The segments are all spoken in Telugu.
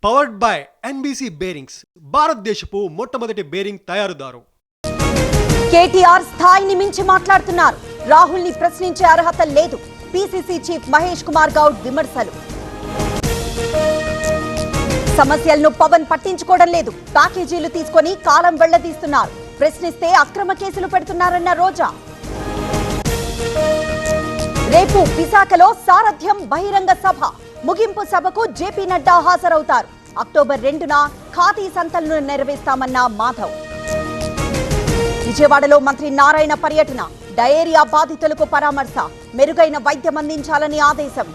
పవర్డ్ బై ఎన్బీసీ బేరింగ్స్, భారతదేశపు మొట్టమొదటి బేరింగ్ తయారుదారు. కేటీఆర్ స్థాయిని మించి మాట్లాడుతున్నారు. రాహుల్ ని ప్రశ్నించే అర్హత లేదు. పీసీసీ చీఫ్ మహేష్ కుమార్ గౌడ్ విమర్శలు. సమస్యలను పవన్ పట్టించుకోవడం లేదు. ప్యాకేజీలు తీసుకొని కాలం వెళ్లదీస్తున్నారు. ప్రశ్నిస్తే అక్రమ కేసులు పెడుతున్నారన్న రోజా. రేపు విశాఖలో సారథ్యం బహిరంగ సభ. ముగింపు సభకు జేపీ నడ్డా హాజరవుతారు. అక్టోబర్ 2న ఖాదీ సంతలను నెరవేర్స్తామన్న మాధవ్. విజయవాడలో మంత్రి నారాయణ పర్యటన. డయేరియా బాధితులకు పరామర్శ. మెరుగైన వైద్యం అందించాలని ఆదేశం.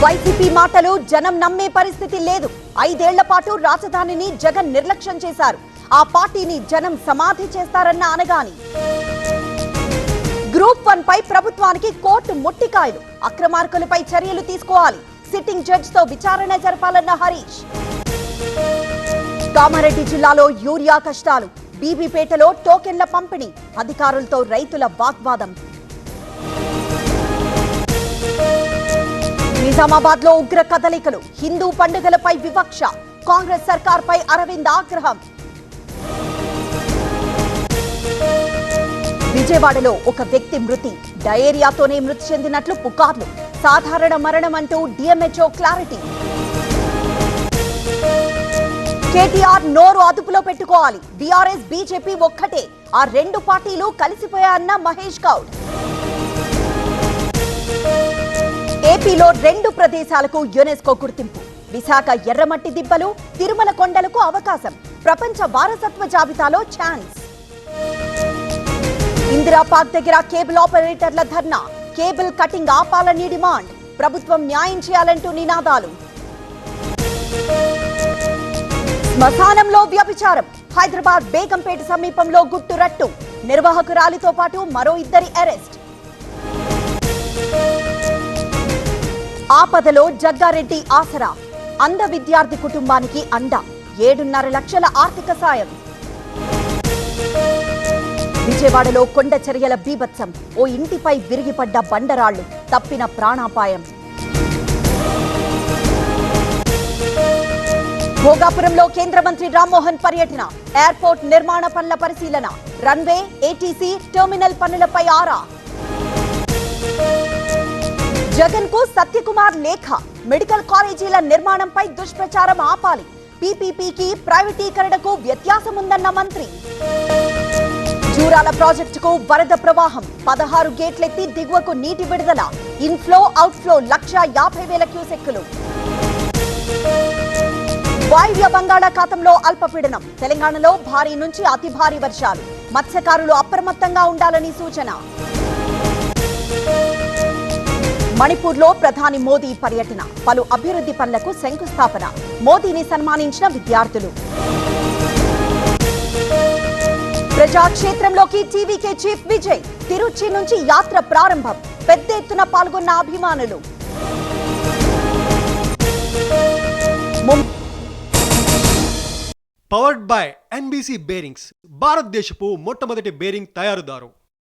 వైసీపీ మాటలు జనం నమ్మే పరిస్థితి లేదు. 5 ఏళ్ల పాటు రాజధానిని జగన్ నిర్లక్ష్యం చేశారు. ఆ పార్టీని జనం సమాధి చేస్తారన్న అనగాని. గ్రూప్ 1 పై ప్రభుత్వానికి కోర్టు ముట్టికాయలు. అక్రమార్కులపై చర్యలు తీసుకోవాలి. సిట్టింగ్ జడ్జ్ తో విచారణ జరపాలన్న హరీష్. కామారెడ్డి జిల్లాలో యూరియా కష్టాలు. బీబీపేటలో టోకెన్ల పంపిణీ. అధికారులతో రైతుల వాగ్వాదం. నిజామాబాద్ లో ఉగ్ర కదలికలు. హిందూ పండుగలపై వివక్ష. కాంగ్రెస్ సర్కార్పై అరవింద్ ఆగ్రహం. విజయవాడలో ఒక వ్యక్తి మృతి. డయేరియాతోనే మృతి చెందినట్లు పుకార్లు. సాధారణ మరణం అంటూ డిఎంహెచ్ఓ క్లారిటీ. కేటీఆర్ నోరు అదుపులో పెట్టుకోవాలి. బీఆర్ఎస్ బీజేపీ ఒక్కటే. ఆ 2 పార్టీలు కలిసిపోయాయన్న మహేష్ గౌడ్. ఏపీలో 2 ప్రదేశాలకు యునెస్కో గుర్తింపు. విశాఖ ఎర్రమట్టి దిబ్బలు, తిరుమల కొండలకు అవకాశం. ప్రపంచ వారసత్వ జాబితాలో ఛాన్స్. ఇందిరా పార్క్ దగ్గర కేబుల్ ఆపరేటర్ల ధర్నా. కేబుల్ కటింగ్ ఆపాలని డిమాండ్. ప్రభుత్వం న్యాయం చేయాలంటూ నినాదాలు. శ్మశానంలో వ్యభిచారం. హైదరాబాద్ బేగంపేట సమీపంలో గుట్టురట్టు. నిర్వాహకురాలితో పాటు మరో 2 అరెస్ట్. ఆపదలో జగ్గారెడ్డి ఆసరా. అంధ విద్యార్థి కుటుంబానికి అండ. 7.5 లక్షల ఆర్థిక సాయం. విజయవాడలో కొండ చర్యల బీభత్సం. ఓ ఇంటిపై విరిగిపడ్డ బండరాళ్లు. తప్పిన ప్రాణాపాయం. భోగాపురంలో కేంద్ర మంత్రి రామ్మోహన్ పర్యటన. ఎయిర్పోర్ట్ నిర్మాణ పనుల పరిశీలన. రన్వే, ఏటీసీ, టెర్మినల్ పనులపై ఆరా. జగన్ కు సత్యకుమార్ లేఖ. మెడికల్ కాలేజీల నిర్మాణంపై దుష్ప్రచారం ఆపాలి. పీపీపీకి ప్రైవేటీకరణకు వ్యత్యాసం ఉందన్న మంత్రి. జూరాల ప్రాజెక్టుకు వరద ప్రవాహం. 16 గేట్లెత్తి దిగువకు నీటి విడుదల. Inflow outflow 1,50,000 క్యూసెక్కులు. వాయువ్య బంగాళాఖాతంలో అల్పపీడనం. తెలంగాణలో భారీ నుంచి అతి భారీ వర్షాలు. మత్స్యకారులు అప్రమత్తంగా ఉండాలని సూచన. మణిపూర్లో ప్రధాని మోదీ పర్యటన. పలు అభివృద్ధి పనులకు శంకుస్థాపన. మోదీని సన్మానించిన విద్యార్థులు. ప్రజాక్షేత్రంలోకి టీవీకే చీఫ్ విజయ్. తిరుచి నుంచి యాత్ర ప్రారంభం. పెద్ద ఎత్తున పాల్గొన్న అభిమానులు. పవర్డ్ బై ఎన్బీసీ బేరింగ్స్, భారతదేశపు మొట్టమొదటి బేరింగ్ తయారుదారు.